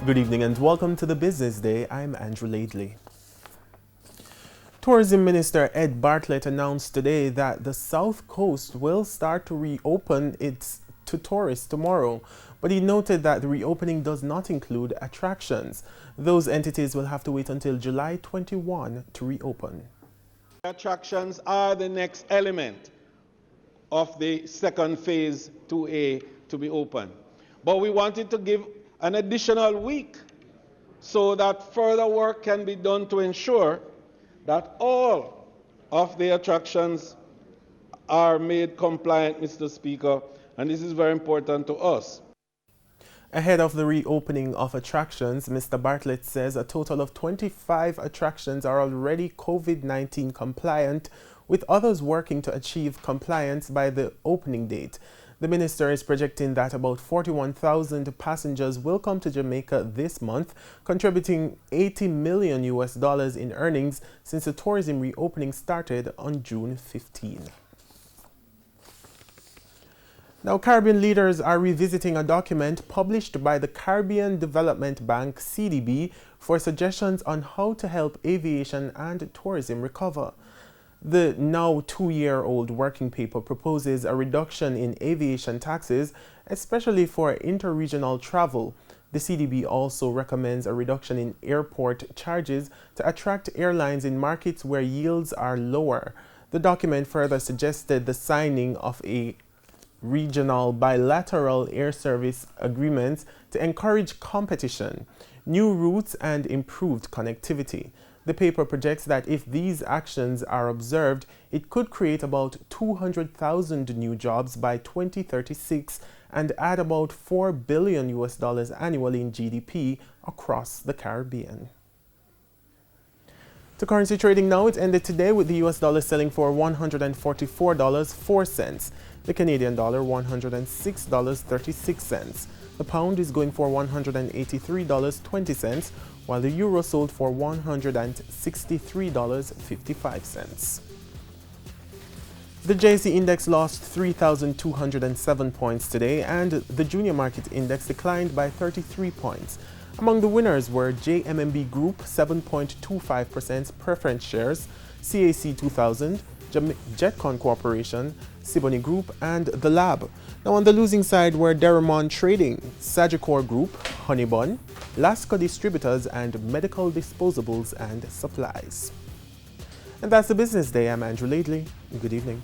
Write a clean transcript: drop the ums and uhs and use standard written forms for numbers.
Good evening and welcome to the Business Day. I'm Andrew Laidley. Tourism Minister Ed Bartlett announced today that the South Coast will start to reopen to tourists tomorrow, but he noted that the reopening does not include attractions. Those entities will have to wait until July 21 to reopen. Attractions are the next element of the second phase 2A to be open. But we wanted to give an additional week so that further work can be done to ensure that all of the attractions are made compliant, Mr. Speaker, and this is very important to us. Ahead of the reopening of attractions, Mr. Bartlett says a total of 25 attractions are already COVID-19 compliant, with others working to achieve compliance by the opening date. The minister is projecting that about 41,000 passengers will come to Jamaica this month, contributing $80 million in earnings since the tourism reopening started on June 15. Now, Caribbean leaders are revisiting a document published by the Caribbean Development Bank, CDB, for suggestions on how to help aviation and tourism recover. The now 2-year-old working paper proposes a reduction in aviation taxes, especially for interregional travel. The CDB also recommends a reduction in airport charges to attract airlines in markets where yields are lower. The document further suggested the signing of a regional bilateral air service agreements to encourage competition, new routes and improved connectivity. The paper projects that if these actions are observed, it could create about 200,000 new jobs by 2036 and add about $4 billion annually in GDP across the Caribbean. To currency trading now, it ended today with the US dollar selling for $144.04. The Canadian dollar $106.36. The pound is going for $183.20, while the euro sold for $163.55. The JC index lost 3,207 points today, and the junior market index declined by 33 points. Among the winners were JMMB Group 7.25% preference shares, CAC 2000, Jetcon Corporation, Siboney Group, and The Lab. Now on the losing side were Deramon Trading, Sagicor Group, Honeybun, Lasco Distributors, and Medical Disposables and Supplies. And that's the Business Day. I'm Andrew Laidley. Good evening.